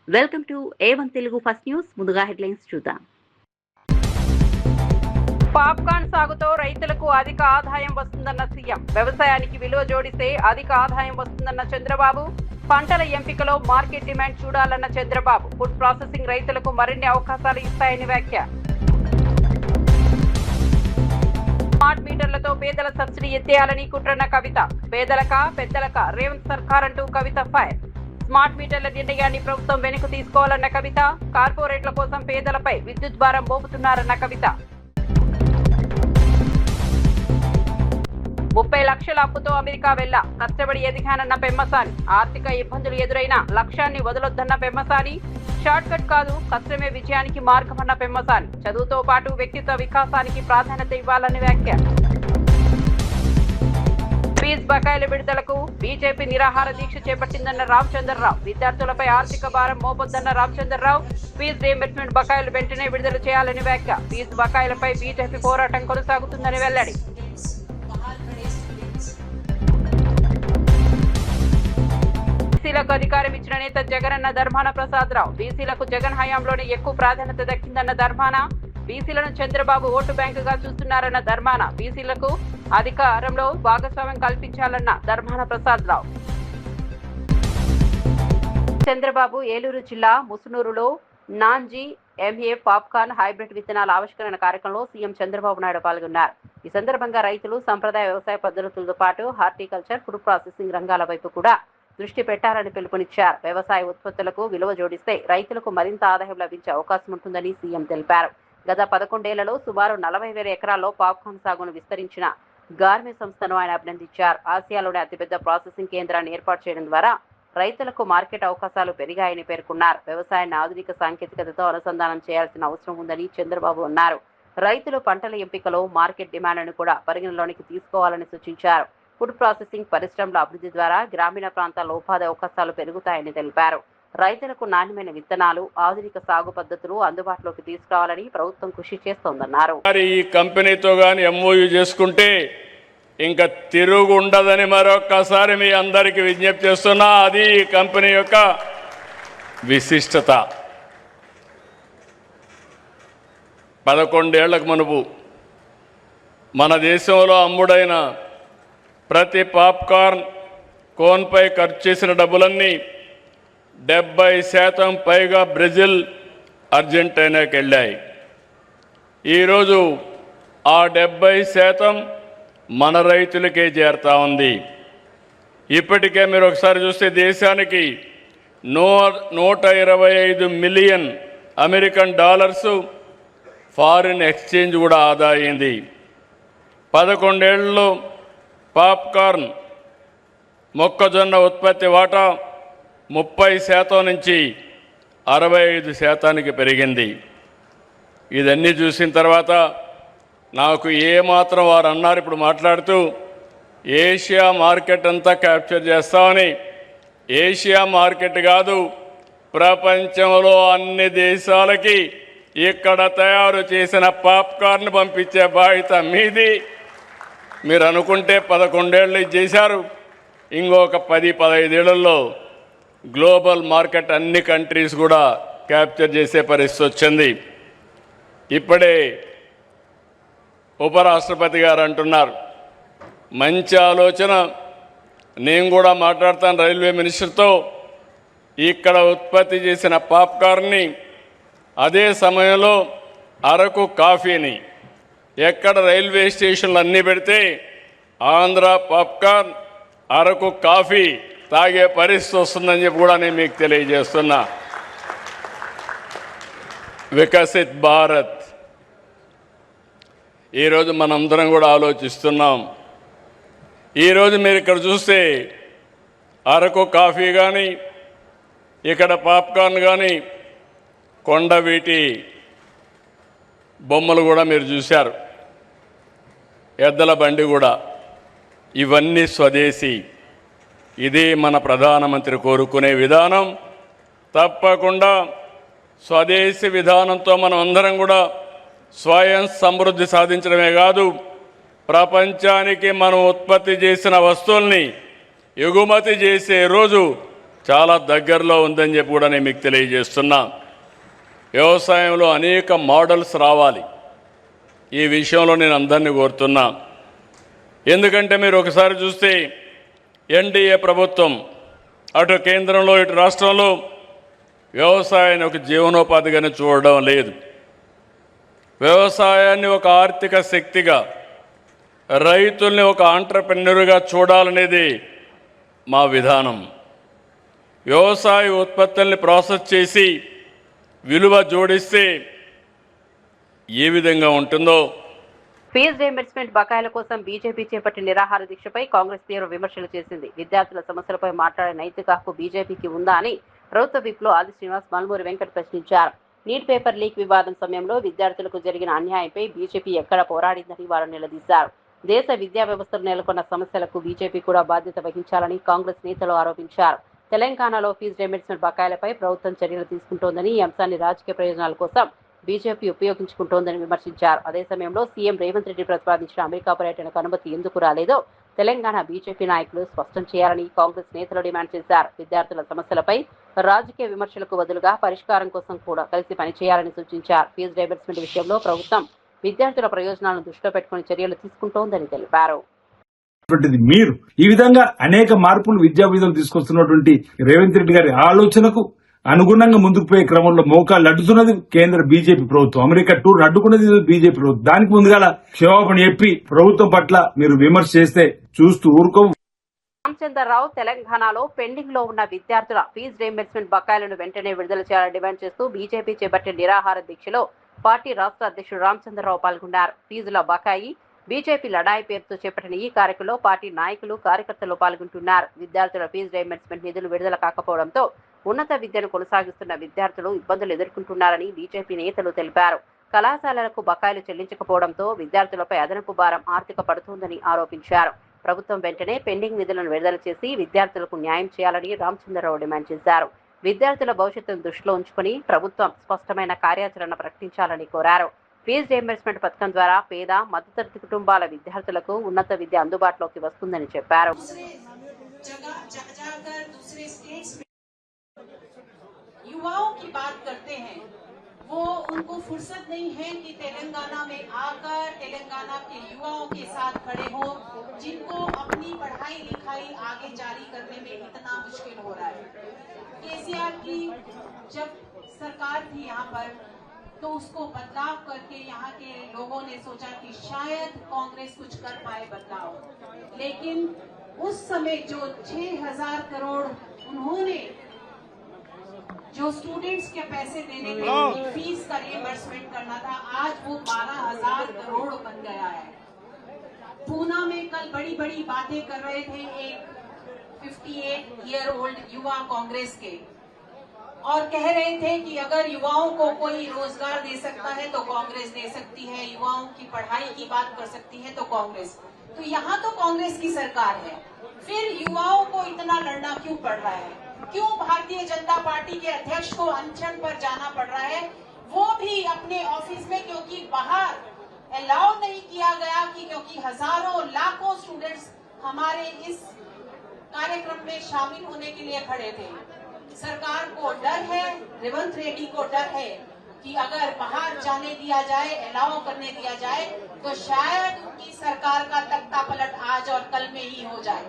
Welcome to A1 Telugu first news. ముందుగా headlines చూద్దాం. Popcorn సాగుతో రైతులకు అధిక ఆదాయం వస్తుందన్న సీఎం. వ్యవసాయానికి విలువ జోడిస్తే అధిక ఆదాయం వస్తుందన్న చంద్రబాబు. పంటల ఎంపికలో మార్కెట్ డిమాండ్ చూడాలన్న చంద్రబాబు. ఫుడ్ ప్రాసెసింగ్ రైతులకు మరిన్ని అవకాశాలు ఇస్తాయని వ్యాఖ్య. స్మార్ట్ మీటర్లతో పేదల సబ్సిడీ ఎత్తేయాలని కుట్రన్న కవిత. పేదలక పెద్దలక రేవంత్ సర్కార్ అంటూ కవిత ఫైర్. స్మార్ట్ మీటర్ల నిర్ణయాన్ని ప్రభుత్వం వెనక్కు తీసుకోవాలన్న కవిత. కార్పొరేట్ల కోసం పేదలపై విద్యుత్ భారం మోపుతున్నారన్న కవిత. 30 లక్షల అప్పుతో అమెరికా వెళ్లా కష్టపడి ఎదిగానన్న పెమ్మసాని. ఆర్థిక ఇబ్బందులు ఎదురైనా లక్ష్యాన్ని వదలొద్దన్న పెమ్మసాని. షార్ట్ కట్ కాదు, కష్టమే విజయానికి మార్గమన్న పెమ్మసాని. చదువుతో పాటు వ్యక్తిత్వ వికాసానికి ప్రాధాన్యత ఇవ్వాలని వ్యాఖ్య. ఫీజు బకాయిల విడుదలకు బీజేపీ నిరాహార దీక్ష చేపట్టిందన్న రామచంద్రరావు. విద్యార్థులపై ఆర్థిక భారం మోపొద్దన్న రామచంద్రరావు. ఫీజు రీయింబర్స్మెంట్ బకాయిలు వెంటనే విడుదల చేయాలని వ్యాఖ్య. ఫీజు బకాయిలపై బీజేపీ పోరాటం కొనసాగుతుందని వెల్లడి. బీసీలకు అధికారం ఇచ్చిన నేత జగనన్న ధర్మాన ప్రసాదరావు. బీసీలకు జగన్ హయాంలోనే ఎక్కువ ప్రాధాన్యత దక్కిందన్న ధర్మాన. బీసీలను చంద్రబాబు ఓటు బ్యాంకుగా చూస్తున్నారన్న ధర్మాన. బీసీలకు అధికారంలో భాగస్వామ్యం కల్పించాలన్న ధర్మాన ప్రసాదరావు. చంద్రబాబు ఏలూరు జిల్లా ముసునూరులో నాన్జీ ఎంఏ పాప్కార్న్ హైబ్రిడ్ విత్తనాల ఆవిష్కరణ కార్యక్రమంలో సీఎం చంద్రబాబు నాయుడు పాల్గొన్నారు. ఈ సందర్భంగా రైతులు సంప్రదాయ వ్యవసాయ పద్ధతులతో పాటు హార్టికల్చర్, ఫుడ్ ప్రాసెసింగ్ రంగాల వైపు కూడా దృష్టి పెట్టాలని పిలుపునిచ్చారు. వ్యవసాయ ఉత్పత్తులకు విలువ జోడిస్తే రైతులకు మరింత ఆదాయం లభించే అవకాశం ఉంటుందని సీఎం తెలిపారు. గత 11 ఏళ్లలో సుమారు 40,000 ఎకరాల్లో పాప్కార్న్ సాగును విస్తరించిన గార్మే సంస్థను ఆయన అభినందించారు. ఆసియాలోని అతిపెద్ద ప్రాసెసింగ్ కేంద్రాన్ని ఏర్పాటు చేయడం ద్వారా రైతులకు మార్కెట్ అవకాశాలు పెరిగాయని పేర్కొన్నారు. వ్యవసాయాన్ని ఆధునిక సాంకేతికతతో అనుసంధానం చేయాల్సిన అవసరం ఉందని చంద్రబాబు అన్నారు. రైతులు పంటల ఎంపికలో మార్కెట్ డిమాండ్ను కూడా పరిగణలోనికి తీసుకోవాలని సూచించారు. ఫుడ్ ప్రాసెసింగ్ పరిశ్రమల అభివృద్ధి ద్వారా గ్రామీణ ప్రాంతాల్లో ఉపాధి అవకాశాలు పెరుగుతాయని తెలిపారు. రైతులకు నాణ్యమైన విత్తనాలు, ఆధునిక సాగు పద్ధతులు అందుబాటులోకి తీసుకురావాలని ప్రభుత్వం కృషి చేస్తోందన్నారు. ఈ కంపెనీతో కానీ ఎంఓయూ చేసుకుంటే ఇంకా తిరుగు ఉండదని మరొక్కసారి మీ అందరికీ విజ్ఞప్తి చేస్తున్నా. అది ఈ కంపెనీ యొక్క విశిష్టత. 11 ఏళ్లకు మునుపు మన దేశంలో అమ్ముడైన ప్రతి పాప్కార్న్ కోన్పై ఖర్చు చేసిన డబ్బులన్నీ 70% పైగా బ్రెజిల్, అర్జెంటీనాకి వెళ్ళాయి. ఈరోజు ఆ 70% మన రైతులకే చేరుతా ఉంది. ఇప్పటికే మీరు ఒకసారి చూస్తే దేశానికి 125 million American dollars foreign exchange కూడా ఆదా అయింది. 11 ఏళ్లలో పాప్కార్న్ మొక్కజొన్న ఉత్పత్తి వాటా 30% నుంచి 65%కి పెరిగింది. ఇదన్నీ చూసిన తర్వాత నాకు ఏమాత్రం వారు అన్నారు ఇప్పుడు మాట్లాడుతూ ఏషియా మార్కెట్ అంతా క్యాప్చర్ చేస్తామని. ఏషియా మార్కెట్ కాదు, ప్రపంచంలో అన్ని దేశాలకి ఇక్కడ తయారు చేసిన పాప్కార్న్ పంపించే బాధ్యత మీది. మీరు అనుకుంటే 11 ఏళ్ళు చేశారు, ఇంకొక 10-15 ఏళ్లలో గ్లోబల్ మార్కెట్ అన్ని కంట్రీస్ కూడా క్యాప్చర్ చేసే పరిస్థితి వచ్చింది. ఇప్పుడే ఉపరాష్ట్రపతి గారు అంటున్నారు, మంచి ఆలోచన, నేను కూడా మాట్లాడతాను రైల్వే మినిస్టర్తో. ఇక్కడ ఉత్పత్తి చేసిన పాప్కార్న్ని అదే సమయంలో అరకు కాఫీని ఎక్కడ రైల్వే స్టేషన్లు అన్నీ పెడితే ఆంధ్ర పాప్కార్న్, అరకు కాఫీ తాగే పరిస్థితి వస్తుందని చెప్పి కూడా నేను మీకు తెలియజేస్తున్నా. వికసిత్ భారత్ ఈరోజు మనందరం కూడా ఆలోచిస్తున్నాం. ఈరోజు మీరు ఇక్కడ చూస్తే అరకు కాఫీ కానీ, ఇక్కడ పాప్కార్న్ కానీ, కొండవీటి బొమ్మలు కూడా మీరు చూశారు, ఎద్దల బండి కూడా. ఇవన్నీ స్వదేశీ. ఇది మన ప్రధానమంత్రి కోరుకునే విధానం. తప్పకుండా స్వదేశీ విధానంతో మనం అందరం కూడా స్వయం సమృద్ధి సాధించడమే కాదు, ప్రపంచానికి మనం ఉత్పత్తి చేసిన వస్తువుల్ని ఎగుమతి చేసే రోజు చాలా దగ్గరలో ఉందని చెప్పి కూడా నేను మీకు తెలియజేస్తున్నా. వ్యవసాయంలో అనేక మోడల్స్ రావాలి. ఈ విషయంలో నేను అందరినీ కోరుతున్నా. ఎందుకంటే మీరు ఒకసారి చూస్తే ఎన్డీఏ ప్రభుత్వం అటు కేంద్రంలో ఇటు రాష్ట్రంలో వ్యవసాయాన్ని ఒక జీవనోపాధిగానే చూడడం లేదు. వ్యవసాయాన్ని ఒక ఆర్థిక శక్తిగా, రైతుల్ని ఒక ఆంట్రప్రెన్యూర్గా చూడాలనేది మా విధానం. వ్యవసాయ ఉత్పత్తుల్ని ప్రాసెస్ చేసి విలువ జోడిస్తే ఏ విధంగా ఉంటుందో. ఫీజు రీయింబర్స్మెంట్ బకాయిల కోసం బీజేపీ చేపట్టిన నిరాహార దీక్షపై కాంగ్రెస్ తీవ్ర విమర్శలు చేసింది. విద్యార్థుల సమస్యలపై మాట్లాడే నైతిక హక్కు బీజేపీకి ఉందా అని ప్రభుత్వ విప్లో ఆది శ్రీనివాస్, మల్మూరి వెంకట్ ప్రశ్నించారు. నీట్ పేపర్ లీక్ వివాదం సమయంలో విద్యార్థులకు జరిగిన అన్యాయంపై బీజేపీ ఎక్కడ పోరాడిందని వారు నిలదీశారు. దేశ విద్యా వ్యవస్థలో నెలకొన్న సమస్యలకు బీజేపీ కూడా బాధ్యత వహించాలని కాంగ్రెస్ నేతలు ఆరోపించారు. తెలంగాణలో ఫీజు రీయింబర్స్మెంట్ బకాయిలపై ప్రభుత్వం చర్యలు తీసుకుంటోందని, ఈ అంశాన్ని రాజకీయ ప్రయోజనాల కోసం బీజేపీ ఉపయోగించుకుంటోందని విమర్శించారు. అదే సమయంలో సీఎం రేవంత్ రెడ్డి ప్రతిపాదించిన అమెరికా పర్యటనకు అనుమతి ఎందుకు రాలేదో తెలంగాణ బీజేపీ నాయకులు స్పష్టం చేయాలని కాంగ్రెస్ నేతలు డిమాండ్ చేశారు. విద్యార్థుల సమస్యలపై రాజకీయ విమర్శలకు బదులుగా పరిష్కారం కోసం కూడా కలిసి పనిచేయాలని సూచించారు. ఫీజు రీయింబర్స్మెంట్ విషయంలో ప్రభుత్వం విద్యార్థుల ప్రయోజనాలను దృష్టిలో పెట్టుకుని చర్యలు తీసుకుంటోందని తెలిపారు. మీరు ఈ విధంగా అనేక మార్పులు విద్యా విధానం తీసుకొస్తున్నటువంటి రేవంత్ రెడ్డి గారి ఆలోచనకు అనుగుణంగా ముందుకు పోయే క్రమంలో మోకాళ్ళు అడ్డుతున్నది కేంద్ర బీజేపీ ప్రభుత్వం. అమెరికా టూర్ అడ్డుకున్నది బీజేపీ ప్రభుత్వం. దానికి ముందుగా క్షమాపణ చెప్పి ప్రభుత్వం పట్ల మీరు విమర్శ చేస్తే చూస్తూ ఊరుకో. రామచంద్రరావు తెలంగాణలో పెండింగ్ లో ఉన్న విద్యార్థుల ఫీజు రీయింబర్స్మెంట్ బకాయిలను వెంటనే విడుదల చేయాలని డిమాండ్ చేస్తూ బీజేపీ చేపట్టిన నిరాహార దీక్షలో పార్టీ రాష్ట్ర అధ్యక్షుడు రామచంద్రరావు పాల్గొన్నారు. ఫీజుల బకాయి బీజేపీ లడాయి పేరుతో చేపట్టిన ఈ కార్యక్రమంలో పార్టీ నాయకులు, కార్యకర్తలు పాల్గొంటున్నారు. విద్యార్థుల ఫీజు రీయింబర్స్మెంట్ నిధులు విడుదల కాకపోవడంతో ఉన్నత విద్యను కొనసాగిస్తున్న విద్యార్థులు ఇబ్బందులు ఎదుర్కొంటున్నారని బీజేపీ నేతలు తెలిపారు. కళాశాలలకు బకాయిలు చెల్లించకపోవడంతో విద్యార్థులపై అదనపు భారం ఆర్థిక పడుతోందని ఆరోపించారు. ప్రభుత్వం వెంటనే పెండింగ్ నిధులను విడుదల చేసి విద్యార్థులకు న్యాయం చేయాలని రామచంద్రరావు డిమాండ్ చేశారు. విద్యార్థుల భవిష్యత్తును దృష్టిలో ఉంచుకుని ప్రభుత్వం స్పష్టమైన కార్యాచరణ ప్రకటించాలని కోరారు. ఫీజు రీయింబర్స్మెంట్ పథకం ద్వారా పేద, మధ్యతరగతి కుటుంబాల విద్యార్థులకు ఉన్నత విద్య అందుబాటులోకి వస్తుందని చెప్పారు. युवाओं की बात करते हैं, वो उनको फुर्सत नहीं है कि तेलंगाना में आकर तेलंगाना के युवाओं के साथ खड़े हो, जिनको अपनी पढ़ाई लिखाई आगे जारी करने में इतना मुश्किल हो रहा है। केसीआर की जब सरकार थी यहाँ पर तो उसको बदलाव करके यहाँ के लोगों ने सोचा कि शायद कांग्रेस कुछ कर पाए बदलाव, लेकिन उस समय जो 6,000 करोड़ उन्होंने जो स्टूडेंट्स के पैसे देने थे, फीस का रिइंबर्समेंट करना था, आज वो 12,000 करोड़ बन गया है। पूना में कल बड़ी बड़ी बातें कर रहे थे एक 58 ईयर ओल्ड युवा कांग्रेस के, और कह रहे थे कि अगर युवाओं को कोई रोजगार दे सकता है तो कांग्रेस दे सकती है, युवाओं की पढ़ाई की बात कर सकती है तो कांग्रेस। तो यहाँ तो कांग्रेस की सरकार है, फिर युवाओं को इतना लड़ना क्यों पड़ रहा है? क्यों भारतीय जनता पार्टी के अध्यक्ष को अनशन पर जाना पड़ रहा है, वो भी अपने ऑफिस में, क्योंकि बाहर अलाउ नहीं किया गया कि क्योंकि हजारों लाखों स्टूडेंट्स हमारे इस कार्यक्रम में शामिल होने के लिए खड़े थे। सरकार को डर है, रेवंत रेड्डी को डर है कि अगर बाहर जाने दिया जाए, अलाउ करने दिया जाए तो शायद उनकी सरकार का तख्ता पलट आज और कल में ही हो जाए।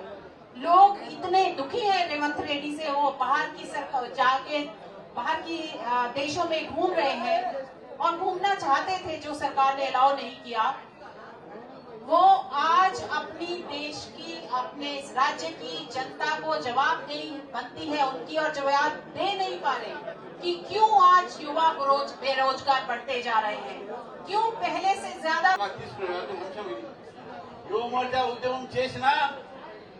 लोग इतने दुखी हैं रेवंत रेड्डी से, वो बाहर की सरकार जाके बाहर की देशों में घूम रहे हैं और घूमना चाहते थे, जो सरकार ने अलाउ नहीं किया। वो आज अपनी देश की, अपने राज्य की जनता को जवाब नहीं बनती है उनकी, और जवाब दे नहीं पा रहे कि क्यों आज युवा बेरोजगार बढ़ते जा रहे हैं, क्यों पहले से ज्यादा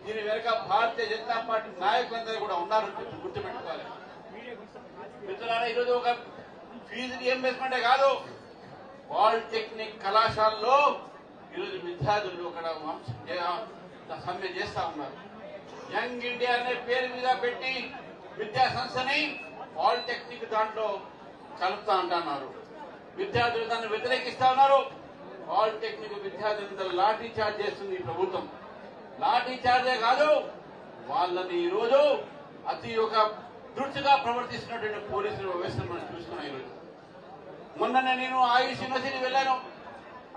దీని వెనుక భారతీయ జనతా పార్టీ నాయకులందరూ కూడా ఉన్నారు గుర్తుపెట్టుకోవాలి. మిత్రులారా, ఈరోజు ఒక ఫీజు రీయింబర్స్మెంటే కాదు, పాలిటెక్నిక్ కళాశాలలో ఈరోజు విద్యార్థులు అక్కడ సమ్మె చేస్తా ఉన్నారు. యంగ్ ఇండియా అనే పేరు మీద పెట్టి విద్యా సంస్థని పాలిటెక్నిక్ దాంట్లో కలుపుతా అంటున్నారు. విద్యార్థులు దాన్ని వ్యతిరేకిస్తా ఉన్నారు. పాలిటెక్నిక్ విద్యార్థులందరూ లాఠీ చార్జ్ చేస్తుంది ఈ ప్రభుత్వం. లాఠీ చార్జే కాదు, వాళ్ళని ఈరోజు అతి ఒక దుర్చిగా ప్రవర్తిస్తున్నటువంటి పోలీసుల వ్యవస్థను మనం చూస్తున్నాం ఈరోజు. మొన్ననే నేను ఆయుష్ యూనివర్సిటీ వెళ్ళాను.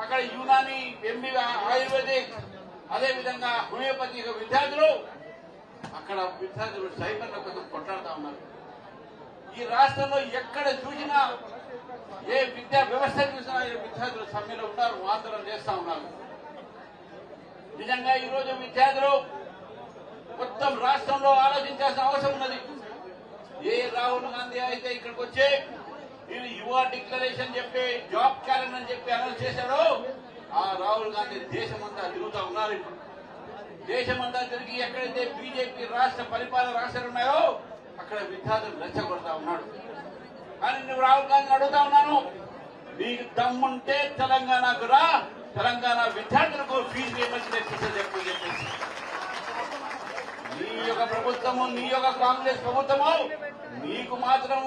అక్కడ యునాని, ఎంబీ, ఆయుర్వేదిక్, అదేవిధంగా హోమియోపతి విద్యార్థులు సైబర్ల కోసం కొట్లాడుతూ ఉన్నారు. ఈ రాష్ట్రంలో ఎక్కడ చూసినా, ఏ విద్యా వ్యవస్థ చూసినా విద్యార్థులు సమ్మెలో ఉన్నారు, ఆందోళన చేస్తా ఉన్నారు. నిజంగా ఈరోజు విద్యార్థులు మొత్తం రాష్ట్రంలో ఆలోచించాల్సిన అవసరం ఉన్నది. ఏ రాహుల్ గాంధీ అయితే ఇక్కడికి వచ్చి నేను యువ డిక్లరేషన్ చెప్పి జాబ్ క్యాలెండర్ అని చెప్పి అనౌన్స్ చేశాడో, ఆ రాహుల్ గాంధీ దేశమంతా తిరుగుతూ ఉన్నారు. ఇప్పుడు దేశమంతా తిరిగి ఎక్కడైతే బీజేపీ రాష్ట్ర పరిపాలన రాష్ట్రాలు ఉన్నాయో అక్కడ విద్యార్థులు రెచ్చగొడతా ఉన్నాడు. కానీ నువ్వు రాహుల్ గాంధీని అడుగుతా ఉన్నాను, నీకు దమ్ముంటే తెలంగాణకు రా, తెలంగాణ విద్యార్థులకు ఫీజు రీయింబర్స్మెంట్ చెప్పేసి నీ యొక్క ప్రభుత్వము, నీ యొక్క కాంగ్రెస్ ప్రభుత్వము నీకు మాత్రం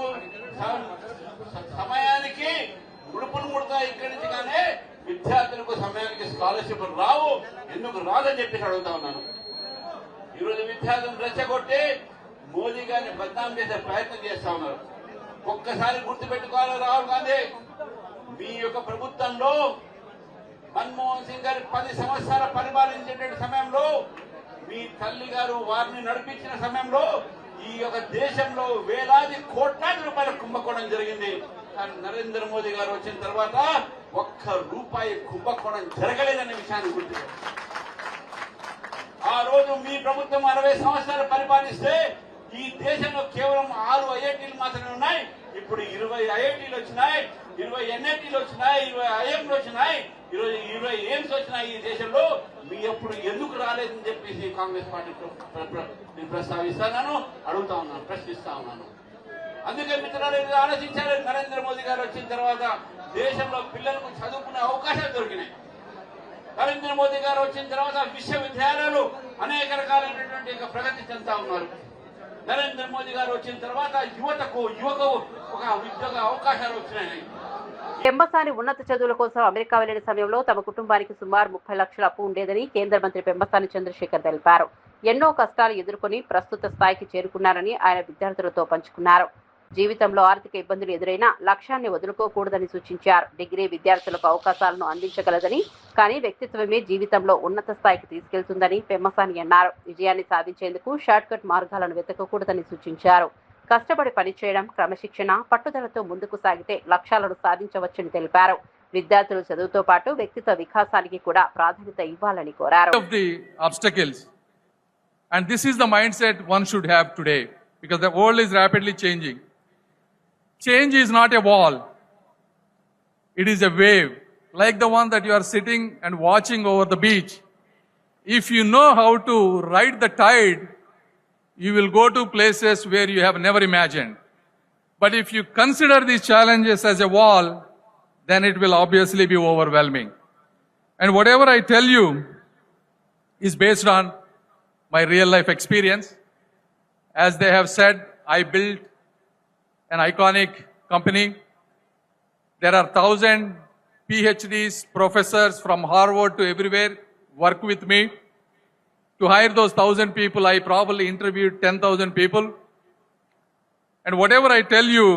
సమయానికి ముడుపులు ముడతా ఇక్కడి నుంచి, కానీ విద్యార్థులకు సమయానికి స్కాలర్షిప్ రావు. ఎందుకు రాదని చెప్పి అడుగుతా ఉన్నాను. ఈరోజు విద్యార్థులను రెచ్చగొట్టి మోదీ గారిని బద్నాం చేసే ప్రయత్నం చేస్తా ఉన్నారు. ఒక్కసారి గుర్తుపెట్టుకోవాలి, రాహుల్ గాంధీ మీ యొక్క ప్రభుత్వంలో మన్మోహన్ సింగ్ గారి 10 సంవత్సరాల పరిపాలించేటువంటి సమయంలో, మీ తల్లి గారు వారిని నడిపించిన సమయంలో ఈ యొక్క దేశంలో వేలాది కోట్లాది రూపాయల కుంభకోణం జరిగింది. కానీ నరేంద్ర మోదీ గారు వచ్చిన తర్వాత ఒక్క రూపాయి కుంభకోణం జరగలేదనే విషయాన్ని గుర్తు. ఆ రోజు మీ ప్రభుత్వం 60 సంవత్సరాలు పరిపాలిస్తే ఈ దేశంలో కేవలం 6 ఐఐటీలు మాత్రమే ఉన్నాయి. ఇప్పుడు 20 ఐఐటీలు వచ్చినాయి, 20 ఎన్ఐటీలు వచ్చినాయి, 20 ఐఎంలు వచ్చినాయి, 20 ఎయిమ్స్ వచ్చినాయి. ఈ దేశంలో మీ ఎప్పుడు ఎందుకు రాలేదని చెప్పేసి కాంగ్రెస్ పార్టీ ప్రస్తావిస్తాను, అడుగుతా ఉన్నాను, ప్రశ్నిస్తా ఉన్నాను. అందుకే మిత్రులు ఆలోచించారు. నరేంద్ర మోదీ గారు వచ్చిన తర్వాత దేశంలో పిల్లలకు చదువుకునే అవకాశాలు దొరికినాయి. నరేంద్ర మోదీ గారు వచ్చిన తర్వాత విశ్వవిద్యాలయాలు అనేక రకాలైనటువంటి ప్రగతి చెందుతా ఉన్నారు. నరేంద్ర మోదీ గారు వచ్చిన తర్వాత యువకు ఒక ఉద్యోగ అవకాశాలు వచ్చినాయి. పెంబసాని ఉన్నత చదువుల కోసం అమెరికా వెళ్లిన సమయంలో తమ కుటుంబానికి సుమారు 30 లక్షల అప్పు ఉండేదని కేంద్ర మంత్రి పెంబసాని చంద్రశేఖర్ తెలిపారు. ఎన్నో కష్టాలు ఎదుర్కొని ప్రస్తుత స్థాయికి చేరుకున్నారని ఆయన విద్యార్థులతో పంచుకున్నారు. జీవితంలో ఆర్థిక ఇబ్బందులు ఎదురైనా లక్ష్యాన్ని వదులుకోకూడదని సూచించారు. డిగ్రీ విద్యార్థులకు అవకాశాలను అందించగలదని, కానీ వ్యక్తిత్వమే జీవితంలో ఉన్నత స్థాయికి తీసుకెళ్తుందని పెమ్మసాని అన్నారు. విజయాన్ని సాధించేందుకు షార్ట్ కట్ మార్గాలను వెతకకూడదని సూచించారు. కష్టపడి పనిచేయడం, క్రమశిక్షణ, పట్టుదలతో ముందుకు సాగితే లక్ష్యాలను సాధించవచ్చని తెలిపారు. విద్యార్థులు చదువుతో పాటు వ్యక్తిత్వ వికాసానికి కూడా ప్రాధాన్యత ఇవ్వాలని కోరారు. And this is the mindset one should have today, because the world is rapidly changing. Change is not a wall. It is a wave, like the one that you are sitting and watching over the beach. If you know how to ride the tide, you will go to places where you have never imagined. But if you consider these challenges as a wall, then it will obviously be overwhelming. And whatever I tell you is based on my real life experience. As they have said, I built an iconic company. There are 1,000 PhDs, professors from Harvard to everywhere work with me. To hire those 1,000 people, I probably interviewed 10,000 people. And whatever I tell you,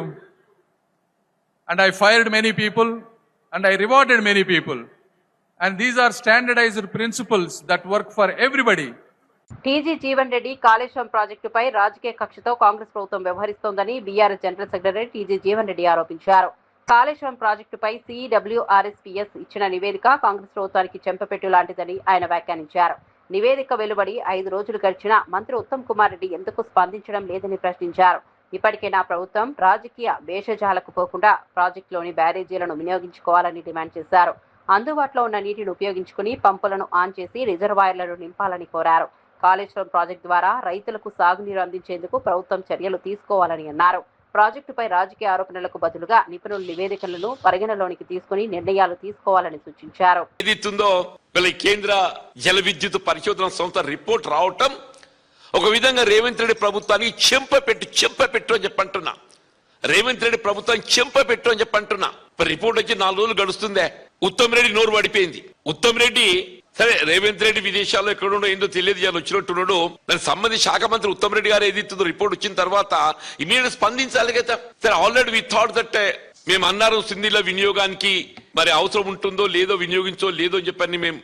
and I fired many people, and I rewarded many people. And these are standardized principles that work for everybody. TG Jeevan Reddy Kaleshwaram ప్రాజెక్టుపై రాజకీయ కక్షతో Congress ప్రభుత్వం వ్యవహరిస్తోందని BRS general secretary TG Jeevan Reddy ఆరోపించారు. కాళేశ్వరం ప్రాజెక్టుపై CWRSPS ఇచ్చిన నివేదిక కాంగ్రెస్ ప్రభుత్వానికి చెంపపెట్టు లాంటిదని ఆయన వ్యాఖ్యానించారు. నివేదిక వెలువడి 5 రోజులు గడిచినా మంత్రి ఉత్తమ్ కుమార్ రెడ్డి ఎందుకు స్పందించడం లేదని ప్రశ్నించారు. ఇప్పటికైనా ప్రభుత్వం రాజకీయ భేషజాలకు పోకుండా ప్రాజెక్టులోని బ్యారేజీలను వినియోగించుకోవాలని డిమాండ్ చేశారు. అందుబాటులో ఉన్న నీటిని ఉపయోగించుకుని పంపులను ఆన్ చేసి రిజర్వాయర్లను నింపాలని కోరారు. కాళేశ్వరం ప్రాజెక్టు ద్వారా రైతులకు సాగునీరు అందించేందుకు ప్రభుత్వం చర్యలు తీసుకోవాలని అన్నారు. ప్రాజెక్టుపై రాజకీయ ఆరోపణలకు బదులుగా నిపుణుల నివేదికలను పరిగణలోనికి తీసుకుని నిర్ణయాలు తీసుకోవాలని సూచించారు. కేంద్ర జల విద్యుత్ పరిశోధన సంస్థ రిపోర్ట్ రావటం ఒక విధంగా రేవంత్ రెడ్డి ప్రభుత్వానికి చెంపపెట్టు అని చెప్పంటున్నా. రేవంత్ రెడ్డి ప్రభుత్వానికి చెంపపెట్టు అని చెప్పంటున్నా. రిపోర్ట్ వచ్చి 4 రోజులు గడుస్తుందే. ఉత్తమ్ రెడ్డి నోరు పడిపోయింది. ఉత్తమ్ రెడ్డి సరే రేవంత్ రెడ్డి విదేశాల్లో ఎక్కడుండో ఏందో తెలియదు, ఇవాళ వచ్చినట్టున్నాడు. దానికి సంబంధించి శాఖ మంత్రి ఉత్తమ్ రెడ్డి గారు ఏదైతుందో రిపోర్ట్ వచ్చిన తర్వాత ఇమీడియట్ స్పందించాలి కదా. సరే ఆల్రెడీ వి థాట్ దట్ మేము అన్నారు సింధీల వినియోగానికి మరి అవసరం ఉంటుందో లేదో వినియోగించో లేదో అని చెప్పని మేము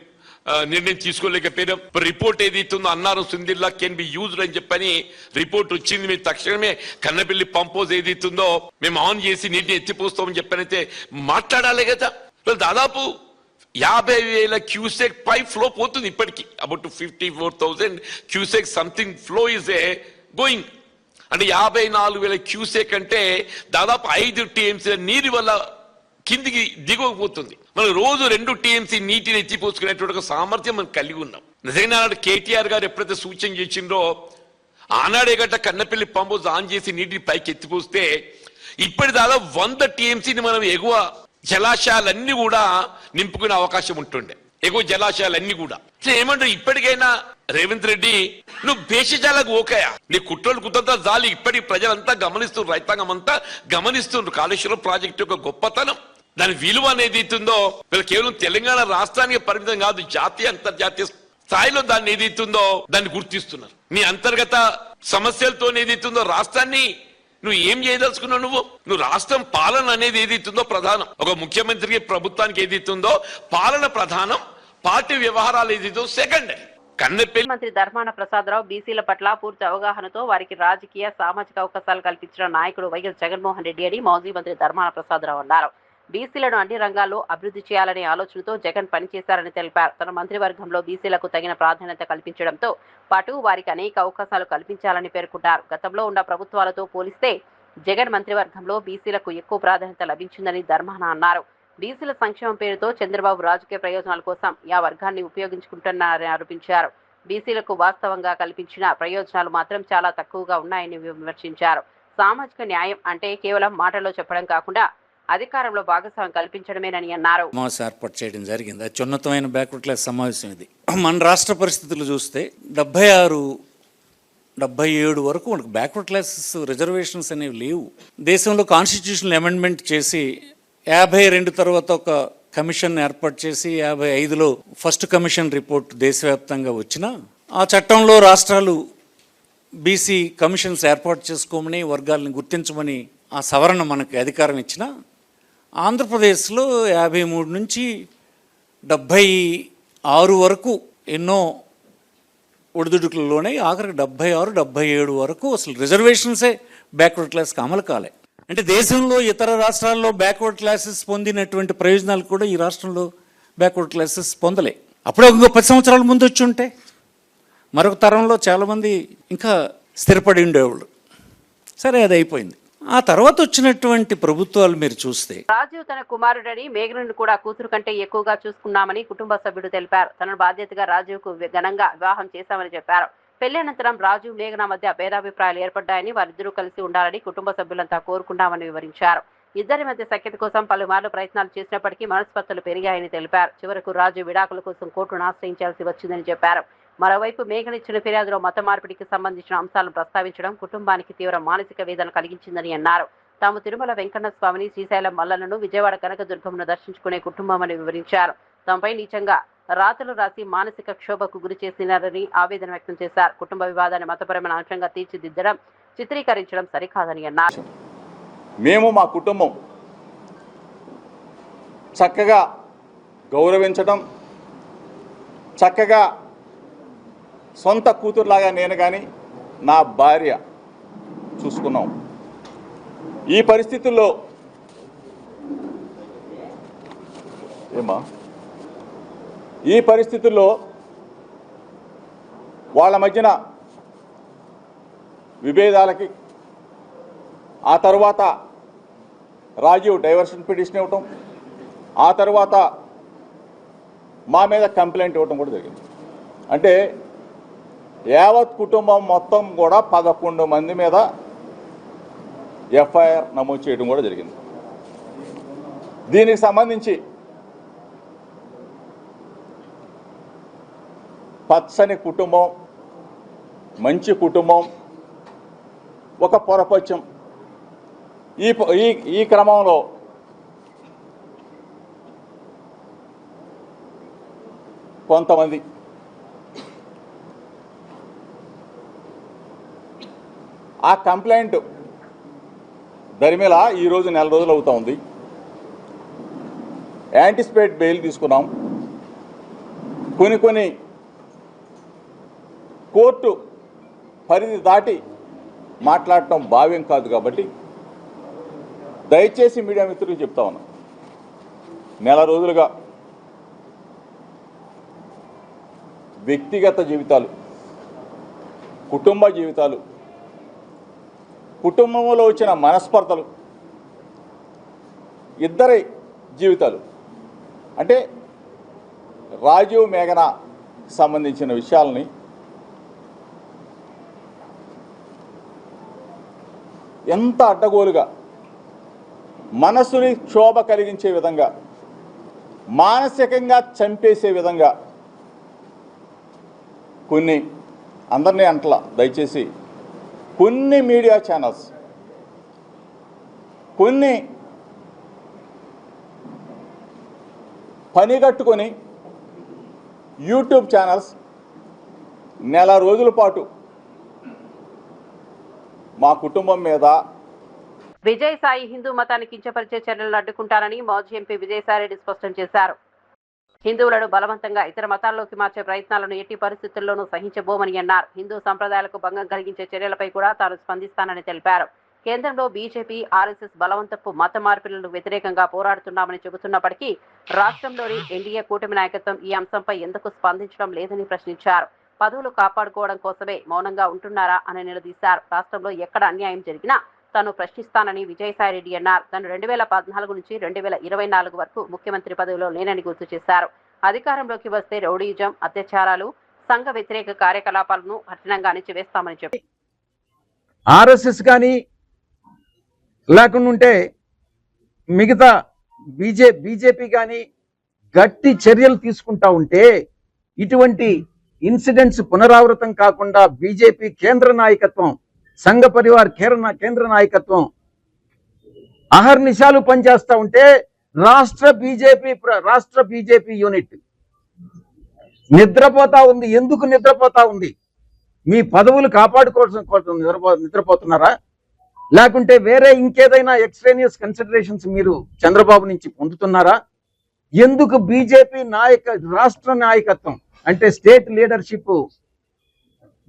నిర్ణయం తీసుకోలేకపోయినాం. రిపోర్ట్ ఏదైతుందో అన్నారు సింధిల్లా కెన్ బి యూజ్డ్ అని చెప్పని రిపోర్ట్ వచ్చింది. మేము తక్షణమే కన్నపల్లి పంపోజ్ ఏదైతుందో మేము ఆన్ చేసి నీటిని ఎత్తిపోస్తామని చెప్పనైతే మాట్లాడాలి కదా. దాదాపు 50,000 క్యూసెక్ పై ఫ్లో పోతుంది ఇప్పటికీ. About 54,000 cusec something flow is a going. అంటే 54,000 క్యూసెక్ అంటే దాదాపు 5 టీఎంసీ నీరు వల్ల కిందికి దిగకపోతుంది. మనం రోజు 2 టీఎంసీ నీటిని ఎత్తిపోసుకునేటువంటి సామర్థ్యం మనం కలిగి ఉన్నాం. నిజంగా కేటీఆర్ గారు ఎప్పుడైతే సూచన చేసిండ్రో ఆనాడే గట్ట కన్నపల్లి పంపోజ్ ఆన్ చేసి నీటిని పైకి ఎత్తిపోస్తే ఇప్పటి దాదాపు 100 టీఎంసీని మనం ఎగువ జలాశయాలన్నీ కూడా నింపుకునే అవకాశం ఉంటుండే. ఎగువ జలాశయాలన్నీ కూడా ఏమంటారు, ఇప్పటికైనా రేవంత్ రెడ్డి నువ్వు భేషజాలకు ఓకయా, నీ కుట్రలు కుతంతా జాలి. ఇప్పటికి ప్రజలంతా గమనిస్తున్నారు, రైతాంగం అంతా గమనిస్తున్నారు కాళేశ్వరం ప్రాజెక్టు యొక్క గొప్పతనం, దాని విలువ అనేది ఇస్తుందో. వీళ్ళు కేవలం తెలంగాణ రాష్ట్రానికి పరిమితం కాదు, జాతీయ అంతర్జాతీయ స్థాయిలో దాన్ని ఏదైతుందో దాన్ని గుర్తిస్తున్నారు. నీ అంతర్గత సమస్యలతో ఏదైతుందో రాష్ట్రాన్ని నువ్వు ఏం చేయదలుచుకున్నావు? నువ్వు రాష్ట్రం పాలన అనేది ఏదైతుందో ప్రధానం. ఒక ముఖ్యమంత్రికి ప్రభుత్వానికి ఏదైతుందో పాలన ప్రధానం, పార్టీ వ్యవహారాలు ఏదైతుందో సెకండరీ. మంత్రి ధర్మాన ప్రసాదరావు బీసీల పట్ల పూర్తి అవగాహనతో వారికి రాజకీయ సామాజిక అవకాశాలు కల్పించిన నాయకుడు వైఎస్ జగన్మోహన్ రెడ్డి అని మాజీ మంత్రి ధర్మాన ప్రసాదరావు అన్నారు. బీసీలను అన్ని రంగాల్లో అభివృద్ధి చేయాలనే ఆలోచనతో జగన్ పనిచేశారని తెలిపారు. తన మంత్రివర్గంలో బీసీలకు తగిన ప్రాధాన్యత కల్పించడంతో పాటు వారికి అనేక అవకాశాలు కల్పించాలని పేర్కొన్నారు. గతంలో ఉన్న ప్రభుత్వాలతో పోలిస్తే జగన్ మంత్రివర్గంలో బీసీలకు ఎక్కువ ప్రాధాన్యత లభించిందని ధర్మాన అన్నారు. బీసీల సంక్షేమం పేరుతో చంద్రబాబు రాజకీయ ప్రయోజనాల కోసం ఆ వర్గాన్ని ఉపయోగించుకుంటున్నారని ఆరోపించారు. బీసీలకు వాస్తవంగా కల్పించిన ప్రయోజనాలు మాత్రం చాలా తక్కువగా ఉన్నాయని విమర్శించారు. సామాజిక న్యాయం అంటే కేవలం మాటల్లో చెప్పడం కాకుండా అధికారంలో భాగస్వామ్యం కల్పించడమేనని అన్నారు. సమావేశం ఏర్పాటు చేయడం జరిగింది. అది ఉన్నతమైన బ్యాక్వర్డ్ క్లాస్ సమావేశం. ఇది మన రాష్ట్ర పరిస్థితులు చూస్తే 76, 77 వరకు మనకు బ్యాక్వర్డ్ క్లాసెస్ రిజర్వేషన్స్ అనేవి లేవు. దేశంలో కాన్స్టిట్యూషనల్ అమెండ్మెంట్ చేసి 52 తర్వాత ఒక కమిషన్ ఏర్పాటు చేసి 55లో ఫస్ట్ కమిషన్ రిపోర్ట్ దేశవ్యాప్తంగా వచ్చిన ఆ చట్టంలో రాష్ట్రాలు బీసీ కమిషన్స్ ఏర్పాటు చేసుకోమని వర్గాలను గుర్తించమని ఆ సవరణ మనకి అధికారం ఇచ్చిన ఆంధ్రప్రదేశ్లో 53 నుంచి 76 వరకు ఎన్నో ఒడిదుడుకులలోనే ఆఖరికి 76, 77 వరకు అసలు రిజర్వేషన్సే బ్యాక్వర్డ్ క్లాస్కి అమలు కాలే. అంటే దేశంలో ఇతర రాష్ట్రాల్లో బ్యాక్వర్డ్ క్లాసెస్ పొందినటువంటి ప్రయోజనాలు కూడా ఈ రాష్ట్రంలో బ్యాక్వర్డ్ క్లాసెస్ పొందలే. అప్పుడే ఇంకో 10 సంవత్సరాల ముందు వచ్చి ఉంటే మరొక తరంలో చాలామంది ఇంకా స్థిరపడి ఉండేవాళ్ళు. సరే, అది అయిపోయింది. ఆ తర్వాత వచ్చినటువంటి ప్రభుత్వాలు మీరు చూస్తే రాజీవ్ తన కుమారుడని మేఘనను కూడా కూతురు కంటే ఎక్కువగా చూసుకున్నామని కుటుంబ సభ్యుడు తెలిపారు. తన బాధ్యతగా రాజీవ్కు ఘనంగా వివాహం చేశామని చెప్పారు. పెళ్లి అనంతరం రాజీవ్ మేఘన మధ్య భేదాభిప్రాయాలు ఏర్పడ్డాయని, వారిద్దరూ కలిసి ఉండాలని కుటుంబ సభ్యులంతా కోరుకున్నామని వివరించారు. ఇద్దరి మధ్య సఖ్యత కోసం పలుమార్లు ప్రయత్నాలు చేసినప్పటికీ మనస్పర్ధలు పెరిగాయని తెలిపారు. చివరకు రాజు విడాకుల కోసం కోర్టును ఆశ్రయించాల్సి వచ్చిందని చెప్పారు. మరోవైపు మేఘన ఇచ్చిన ఫిర్యాదులో మత మార్పిడికి సంబంధించిన అంశాలను ప్రస్తావించడం కుటుంబానికి తీవ్ర మానసిక వేదన కలిగించిందని అన్నారు. తాము తిరుమల వెంకన్న స్వామిని, శ్రీశైలం మల్లలను, విజయవాడ కనకదుర్గమును దర్శించుకునే కుటుంబమని వివరించారు. తమపై నీచంగా రాతలు రాసి మానసిక క్షోభకు గురి చేసినారని ఆవేదన వ్యక్తం చేశారు. కుటుంబ వివాదాన్ని మతపరమైన అంశంగా తీర్చిదిద్దడం, చిత్రీకరించడం సరికాదని అన్నారు. మేము మా కుటుంబం చక్కగా గౌరవించడం, చక్కగా సొంత కూతురులాగా నేను కానీ నా భార్య చూసుకున్నాం. ఈ పరిస్థితుల్లో వాళ్ళ మధ్యన విభేదాలకి ఆ తర్వాత రాజీవ్ డైవర్షన్ పిటిషన్ ఇవ్వటం, ఆ తర్వాత మా మీద కంప్లైంట్ ఇవ్వటం కూడా జరిగింది. అంటే యావత్ కుటుంబం మొత్తం కూడా 11 మంది మీద ఎఫ్ఐఆర్ నమోదు చేయడం కూడా జరిగింది. దీనికి సంబంధించి పచ్చని కుటుంబం, మంచి కుటుంబం, ఒక పొరపచ్చం. ఈ క్రమంలో కొంతమంది ఆ కంప్లైంట్ దరిమేళ ఈరోజు నెల రోజులు అవుతా ఉంది. యాంటిసిపేట్ బెయిల్ తీసుకున్నాం. కొన్ని కోర్టు పరిధి దాటి మాట్లాడటం భావ్యం కాదు కాబట్టి దయచేసి మీడియా మిత్రులకు చెప్తా ఉన్నాం, నెల రోజులుగా వ్యక్తిగత జీవితాలు, కుటుంబ జీవితాలు, కుటుంబంలో వచ్చిన మనస్పర్ధలు, ఇద్దరి జీవితాలు అంటే రాజీవ్ మేఘన సంబంధించిన విషయాలని ఎంత అడ్డగోలుగా మనసుని క్షోభ కలిగించే విధంగా, మానసికంగా చంపేసే విధంగా కొన్ని, అందరినీ అంటలా దయచేసి, కొన్ని మీడియా ఛానల్స్, కొన్ని పనిగట్టుకొని యూట్యూబ్ ఛానల్స్ నెల రోజుల పాటు మా కుటుంబం మీద విజయసాయి హిందూ మతాన్ని కించపరిచే చర్యలను అడ్డుకుంటానని మాజీ ఎంపీ విజయసాయిరెడ్డి స్పష్టం చేశారు. హిందువులను బలవంతంగా ఇతర మతాల్లోకి మార్చే ప్రయత్నాలను ఎట్టి పరిస్థితుల్లోనూ సహించబోమని అన్నారు. హిందూ సంప్రదాయాలకు భంగం కలిగించే చర్యలపై కూడా తాను స్పందిస్తానని తెలిపారు. కేంద్రంలో బీజేపీ, ఆర్ఎస్ఎస్ బలవంతపు మత మార్పిడులకు వ్యతిరేకంగా పోరాడుతున్నామని చెబుతున్నప్పటికీ రాష్ట్రంలోని ఎన్డీఏ కూటమి నాయకత్వం ఈ అంశంపై ఎందుకు స్పందించడం లేదని ప్రశ్నించారు. పదవులు కాపాడుకోవడం కోసమే మౌనంగా ఉంటున్నారా అని నిలదీశారు. రాష్ట్రంలో ఎక్కడ అన్యాయం జరిగినా తాను ప్రశ్నిస్తానని విజయసాయిరెడ్డి అన్నారు. తాను 2014 నుంచి 2024 వరకు ముఖ్యమంత్రి పదవిలో లేనని గుర్తు చేశారు. అధికారంలోకి వస్తే రౌడీయిజం, అత్యాచారాలు, సంఘ వ్యతిరేక కార్యకలాపాలను కఠినంగా అణిచివేస్తామని చెప్పారు. ఆర్ఎస్ఎస్ కానీ లేకుండా మిగతా బీజేపీ కానీ గట్టి చర్యలు తీసుకుంటా ఉంటే ఇటువంటి ఇన్సిడెంట్స్ పునరావృతం కాకుండా బీజేపీ కేంద్ర నాయకత్వం, సంఘ పరివార్ కేంద్ర నాయకత్వం అహర్నిశాలు పనిచేస్తా ఉంటే రాష్ట్ర బీజేపీ యూనిట్ నిద్రపోతా ఉంది. ఎందుకు నిద్రపోతా ఉంది? మీ పదవులు కాపాడుకోవడం కోసం నిద్రపోతున్నారా? లేకుంటే వేరే ఇంకేదైనా ఎక్స్ట్రేనియస్ కన్సిడరేషన్స్ మీరు చంద్రబాబు నుంచి పొందుతున్నారా? ఎందుకు బీజేపీ రాష్ట్ర నాయకత్వం అంటే స్టేట్ లీడర్షిప్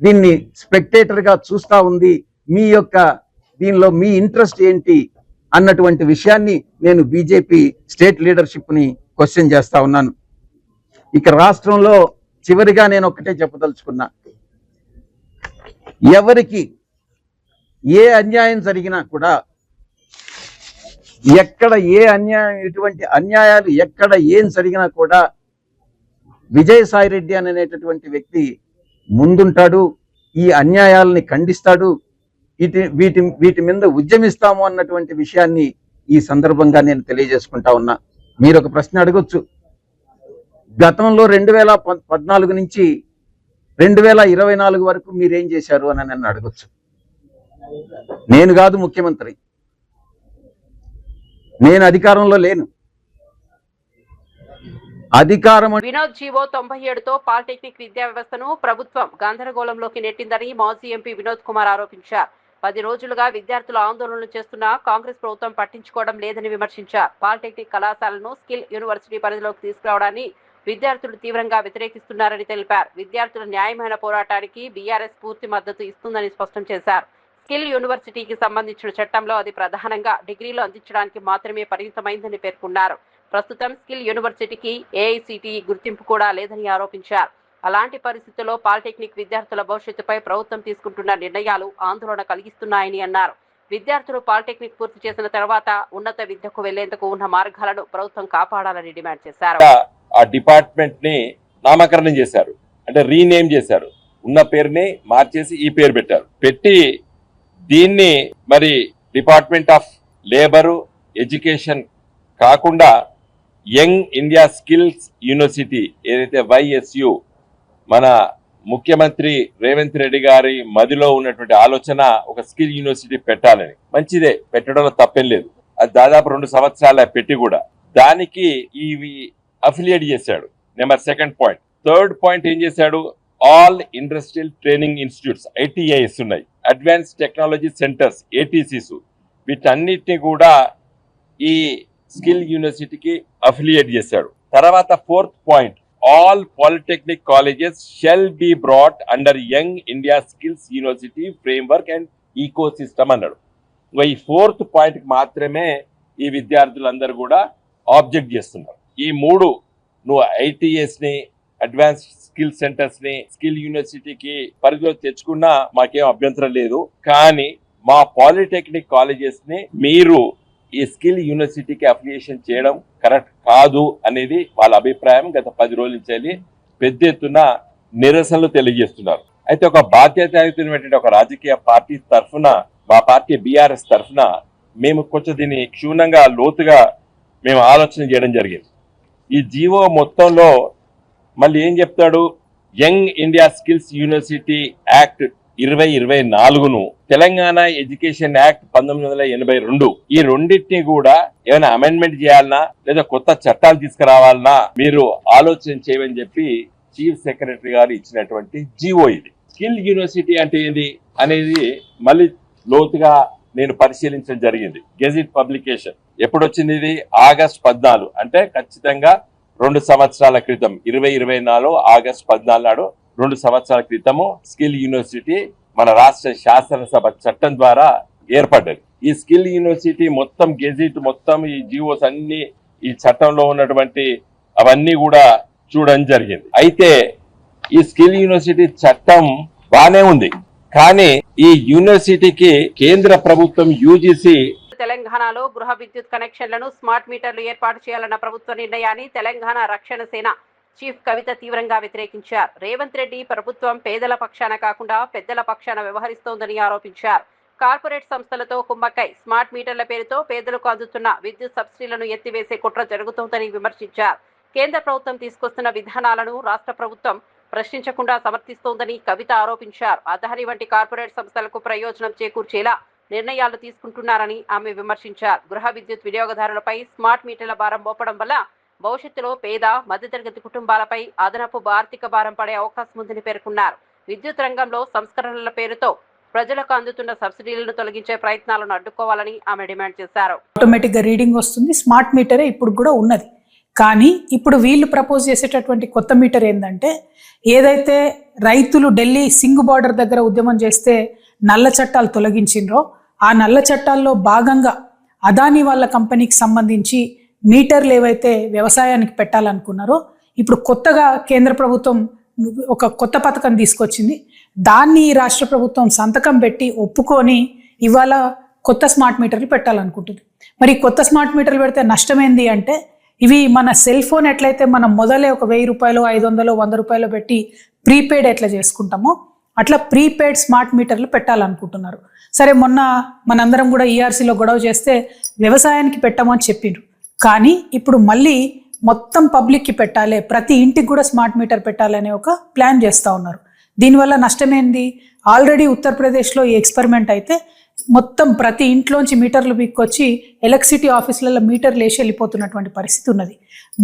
దీన్ని స్పెక్టేటర్ గా చూస్తా ఉంది? దీనిలో మీ ఇంట్రెస్ట్ ఏంటి అన్నటువంటి విషయాన్ని నేను బీజేపీ స్టేట్ లీడర్షిప్ ని క్వశ్చన్ చేస్తా ఉన్నాను. ఇక రాష్ట్రంలో చివరిగా నేను ఒక్కటే చెప్పదలుచుకున్నా, ఎవరికి ఏ అన్యాయం జరిగినా కూడా, ఎక్కడ ఏ అన్యాయం, ఎటువంటి అన్యాయాలు ఎక్కడ ఏం జరిగినా కూడా విజయసాయిరెడ్డి అనేటటువంటి వ్యక్తి ముందుంటాడు, ఈ అన్యాయాలని ఖండిస్తాడు, వీటి మీద ఉద్యమిస్తాము అన్నటువంటి విషయాన్ని ఈ సందర్భంగా నేను తెలియజేసుకుంటా ఉన్నా. మీరు ఒక ప్రశ్న అడగొచ్చు, గతంలో 2014 నుంచి 2024 వరకు మీరేం చేశారు అని నన్ను అడగొచ్చు. నేను కాదు ముఖ్యమంత్రి, నేను అధికారంలో లేను. వినోద్ జీవో 97తో పాలిటెక్నిక్ విద్యా వ్యవస్థను ప్రభుత్వం గందరగోళంలోకి నెట్టిందని మాజీ ఎంపీ వినోద్ కుమార్ ఆరోపించారు. 10 రోజులుగా విద్యార్థులు ఆందోళనలు చేస్తున్నా కాంగ్రెస్ ప్రభుత్వం పట్టించుకోవడం లేదని విమర్శించారు. పాలిటెక్నిక్ కళాశాలను స్కిల్ యూనివర్సిటీ పరిధిలోకి తీసుకురావడాన్ని విద్యార్థులు తీవ్రంగా వ్యతిరేకిస్తున్నారని తెలిపారు. విద్యార్థుల న్యాయమైన పోరాటానికి బీఆర్ఎస్ పూర్తి మద్దతు ఇస్తుందని స్పష్టం చేశారు. స్కిల్ యూనివర్సిటీకి సంబంధించిన చట్టంలో అది ప్రధానంగా డిగ్రీలు అందించడానికి మాత్రమే పరిమితమైందని పేర్కొన్నారు. ప్రస్తుతం స్కిల్ యూనివర్సిటీకి ఏఐసిటిఈ గుర్తింపు కూడా లేదని ఆరోపించారు. అలాంటి పరిస్థితుల్లో పాలిటెక్నిక్ విద్యార్థుల భవిష్యత్తుపై ప్రభుత్వం తీసుకుంటున్న నిర్ణయాలు ఆందోళన కలిగిస్తున్నాయని అన్నారు. విద్యార్థులు పాలిటెక్నిక్ పూర్తి చేసిన తర్వాత ఉన్నత విద్యకు వెళ్లేందుకు ఉన్న మార్గాలను ప్రభుత్వం కాపాడాలని డిమాండ్ చేశారు. ఆ డిపార్ట్మెంట్ ని నామకరణం చేశారు, అంటే రీనేమ్ చేశారు. ఉన్న పేరుని మార్చేసి ఈ పేరు పెట్టారు. పెట్టి దీన్ని మరి డిపార్ట్మెంట్ ఆఫ్ లేబరు ఎడ్యుకేషన్ కాకుండా యంగ్ ఇండియా స్కిల్స్ యూనివర్సిటీ ఏదైతే YSU మన ముఖ్యమంత్రి రేవంత్ రెడ్డి గారి మదిలో ఉన్నటువంటి ఆలోచన ఒక స్కిల్ యూనివర్సిటీ పెట్టాలని. మంచిదే, పెట్టడంలో తప్పేం లేదు. అది దాదాపు 2 సంవత్సరాల పెట్టి కూడా దానికి ఇవి అఫిలియేట్ చేశాడు. నెంబర్ 2 పాయింట్, థర్డ్ పాయింట్ ఏం చేశాడు, all industrial training institutes ITIs ఉన్నాయి, అడ్వాన్స్ టెక్నాలజీ సెంటర్స్ ATCs, వీటన్నిటిని కూడా ఈ స్కిల్ యూనివర్సిటీకి అఫిలియేట్ చేశాడు. తర్వాత fourth point, all polytechnic colleges shall be brought under young India skills university framework and ecosystem అన్నాడు. ఈ ఫోర్త్ పాయింట్ మాత్రమే ఈ విద్యార్థులందరూ కూడా ఆబ్జెక్ట్ చేస్తున్నారు. ఈ మూడు నువ్వు ITS ని, అడ్వాన్స్ స్కిల్ సెంటర్స్ ని స్కిల్ యూనివర్సిటీకి పరిధిలో తెచ్చుకున్నా మాకేం అభ్యంతరం లేదు, కానీ మా పాలిటెక్నిక్ కాలేజెస్ ని మీరు ఈ స్కిల్ యూనివర్సిటీకి అఫిలియేషన్ చేయడం కరెక్ట్ కాదు అనేది వాళ్ళ అభిప్రాయం. గత 10 రోజుల నుంచి పెద్ద ఎత్తున నిరసనలు తెలియజేస్తున్నారు. అయితే ఒక బాధ్యతాయుతమైనటువంటి ఒక రాజకీయ పార్టీ తరఫున, మా పార్టీ BRS తరఫున మేము కొంచెం దీన్ని క్షుణ్ణంగా లోతుగా మేము ఆలోచన చేయడం జరిగింది. ఈ జీవో మొత్తంలో మళ్ళీ ఏం చెప్తాడు, young India skills university act 2024ను, తెలంగాణ ఎడ్యుకేషన్ యాక్ట్ 1982, ఈ రెండింటినీ కూడా ఏమైనా అమెండ్మెంట్ చేయాలన్నా లేదా కొత్త చట్టాలు తీసుకురావాలన్నా మీరు ఆలోచన చేయమని చెప్పి చీఫ్ సెక్రటరీ గారు ఇచ్చినటువంటి జీవో ఇది. స్కిల్ యూనివర్సిటీ అంటే ఏంది అనేది మళ్ళీ లోతుగా నేను పరిశీలించడం జరిగింది. గెజిట్ పబ్లికేషన్ ఎప్పుడు వచ్చింది, ఇది ఆగస్ట్ 14, అంటే ఖచ్చితంగా 2 సంవత్సరాల క్రితం, 2024 ఆగస్ట్ 14 నాడు 2 సంవత్సరాల క్రితము స్కిల్ యూనివర్సిటీ మన రాష్ట్ర శాసనసభ చట్టం ద్వారా ఏర్పడ్డది. ఈ స్కిల్ యూనివర్సిటీ మొత్తం గెజిట్ మొత్తం ఈ జీవోస్ అన్ని ఈ చట్టంలో ఉన్నటువంటి అవన్నీ కూడా చూడడం జరిగింది. అయితే ఈ స్కిల్ యూనివర్సిటీ చట్టం బానే ఉంది, కానీ ఈ యూనివర్సిటీకి కేంద్ర ప్రభుత్వం UGC తెలంగాణలో గృహ విద్యుత్ కనెక్షన్లను స్మార్ట్ మీటర్లు ఏర్పాటు చేయాలన్న ప్రభుత్వ నిర్ణయాన్ని తెలంగాణ రక్షణ సేన చీఫ్ కవిత తీవ్రంగా వ్యతిరేకించారు. రేవంత్ రెడ్డి ప్రభుత్వం పేదల పక్షాన కాకుండా పెద్దల పక్షాన వ్యవహరిస్తోందని ఆరోపించారు. కార్పొరేట్ సంస్థలతో కుమ్మక్కై స్మార్ట్ మీటర్ల పేరుతో పేదలకు అందుతున్న విద్యుత్ సబ్సిడీలను ఎత్తివేసే కుట్ర జరుగుతోందని విమర్శించారు. కేంద్ర ప్రభుత్వం తీసుకొస్తున్న విధానాలను రాష్ట్ర ప్రభుత్వం ప్రశ్నించకుండా సమర్థిస్తోందని కవిత ఆరోపించారు. అదాని వంటి కార్పొరేట్ సంస్థలకు ప్రయోజనం చేకూర్చేలా నిర్ణయాలు తీసుకుంటున్నారని ఆమె విమర్శించారు. గృహ విద్యుత్ వినియోగదారులపై స్మార్ట్ మీటర్ల భారం మోపడం వల్ల భవిష్యత్తులో పేద మధ్యతరగతి కుటుంబాలపై అదనపు ఆర్థిక భారం పడే అవకాశం ఉందని పేర్కొన్నారు. విద్యుత్ రంగంలో సంస్కరణల పేరుతో ప్రజలకు అందుతున్న సబ్సిడీలను తొలగించే ప్రయత్నాలను అడ్డుకోవాలని ఆమె డిమాండ్ చేశారు. ఆటోమేటిక్ గా రీడింగ్ వస్తుంది, స్మార్ట్ మీటరే ఇప్పుడు కూడా ఉన్నది. కానీ ఇప్పుడు వీళ్ళు ప్రపోజ్ చేసేటటువంటి కొత్త మీటర్ ఏంటంటే, ఏదైతే రైతులు ఢిల్లీ సింగ్ బార్డర్ దగ్గర ఉద్యమం చేస్తే నల్ల చట్టాలు తొలగించిండ్రో, ఆ నల్ల చట్టాల్లో భాగంగా అదానీ వాళ్ళ కంపెనీకి సంబంధించి మీటర్లు ఏవైతే వ్యవసాయానికి పెట్టాలనుకున్నారో, ఇప్పుడు కొత్తగా కేంద్ర ప్రభుత్వం ఒక కొత్త పథకం తీసుకొచ్చింది. దాన్ని రాష్ట్ర ప్రభుత్వం సంతకం పెట్టి ఒప్పుకొని ఇవాళ కొత్త స్మార్ట్ మీటర్లు పెట్టాలనుకుంటుంది. మరి కొత్త స్మార్ట్ మీటర్లు పెడితే నష్టమేంది అంటే, ఇవి మన సెల్ ఫోన్ ఎట్లయితే మనం మొదలే ఒక 1000 రూపాయలు 500 100 రూపాయలు పెట్టి ప్రీపెయిడ్ ఎట్లా చేసుకుంటామో అట్లా ప్రీపెయిడ్ స్మార్ట్ మీటర్లు పెట్టాలనుకుంటున్నారు. సరే, మొన్న మనందరం కూడా ERCలో గొడవ చేస్తే వ్యవసాయానికి పెట్టమని చెప్పిండ్రు. కానీ ఇప్పుడు మళ్ళీ మొత్తం పబ్లిక్కి పెట్టాలి, ప్రతి ఇంటికి కూడా స్మార్ట్ మీటర్ పెట్టాలనే ఒక ప్లాన్ చేస్తూ ఉన్నారు. దీనివల్ల నష్టమేంది? ఆల్రెడీ ఉత్తరప్రదేశ్లో ఈ ఎక్స్పెరిమెంట్ అయితే మొత్తం ప్రతి ఇంట్లోంచి మీటర్లు పీక్కొచ్చి ఎలక్ట్రిసిటీ ఆఫీసులలో మీటర్లు వేసి వెళ్ళిపోతున్నటువంటి పరిస్థితి ఉన్నది.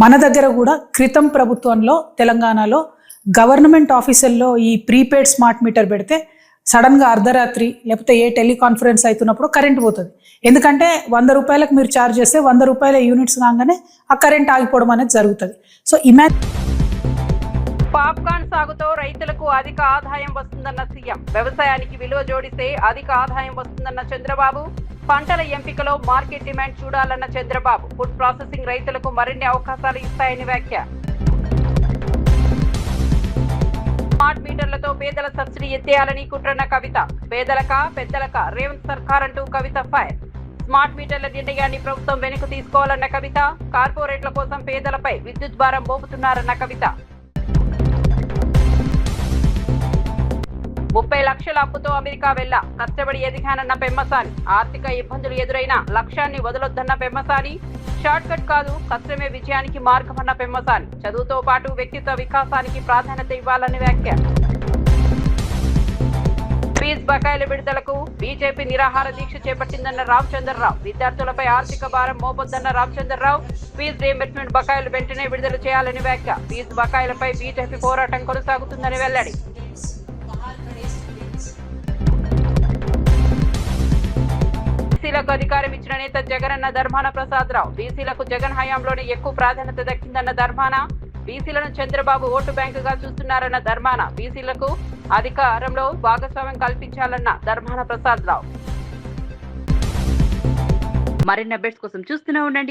మన దగ్గర కూడా క్రితం ప్రభుత్వంలో తెలంగాణలో గవర్నమెంట్ ఆఫీసుల్లో ఈ ప్రీపెయిడ్ స్మార్ట్ మీటర్ పెడితే సడన్గా అర్ధరాత్రి లేకపోతే ఏ టెలికాన్ఫరెన్స్ అవుతున్నప్పుడు కరెంట్ పోతుంది. ఎందుకంటే 100 రూపాయలకు మీరు ఛార్జ్ చేస్తే 100 రూపాయల యూనిట్స్ కాగానే ఆ కరెంట్ ఆగిపోవడం అనేది జరుగుతుంది. సో పాప్కార్న్ సాగుతో రైతులకు అధిక ఆదాయం వస్తుందన్న సీఎం. వ్యవసాయానికి విలువ జోడిస్తే అధిక ఆదాయం వస్తుందన్న చంద్రబాబు. పంటల ఎంపికలో మార్కెట్ డిమాండ్ చూడాలన్న చంద్రబాబు. ఫుడ్ ప్రాసెసింగ్ రైతులకు మరిన్ని అవకాశాలు ఇస్తాయని వ్యాఖ్య. స్మార్ట్ మీటర్లతో పేదల సబ్సిడీ ఎత్తేయాలని కుట్రన్న కవిత. పేదలకా పెద్దలకా రేవంత్ సర్కార్ అంటూ కవిత ఫైర్. స్మార్ట్ మీటర్ల నిర్ణయాన్ని ప్రభుత్వం వెనుక తీసుకోవాలన్న కవిత. కార్పొరేట్ల కోసం పేదలపై విద్యుత్ భారం మోపుతున్నారన్న కవిత. 30 లక్షల అప్పుతో అమెరికా వెళ్లా కష్టపడి ఎదిగానన్న పెమ్మసాని. ఆర్థిక ఇబ్బందులు ఎదురైనా లక్ష్యాన్ని వదలొద్దన్న పెమ్మసాని. షార్ట్ కట్ కాదు, కష్టమే విజయానికి మార్గమన్న పెమ్మసాని. చదువుతో పాటు వ్యక్తిత్వ వికాసానికి ప్రాధాన్యత ఇవ్వాలని వ్యాఖ్య. ఫీజు బకాయిల విడుదలకు బీజేపీ నిరాహార దీక్ష చేపట్టిందన్న రామచంద్రరావు. విద్యార్థులపై ఆర్థిక భారం మోపొద్దన్న రామచంద్రరావు. ఫీజు రీయింబర్స్మెంట్ బకాయిలు వెంటనే విడుదల చేయాలని వ్యాఖ్య. ఫీజు బకాయిలపై బీజేపీ పోరాటం కొనసాగుతుందని వెల్లడి. బీసీలకు అధికారం ఇచ్చిన నేత జగనన్న ధర్మాన ప్రసాదరావు. బీసీలకు జగన్ హయాంలోనే ఎక్కువ ప్రాధాన్యత దక్కిందన్న ధర్మాన. బీసీలను చంద్రబాబు ఓటు బ్యాంకుగా చూస్తున్నారన్న ధర్మాన. బీసీలకు అధికారంలో భాగస్వామ్యం కల్పించాలన్న ధర్మాన ప్రసాదరావు. మరిన్ని అప్డేట్స్ కోసం చూస్తూనే ఉండండి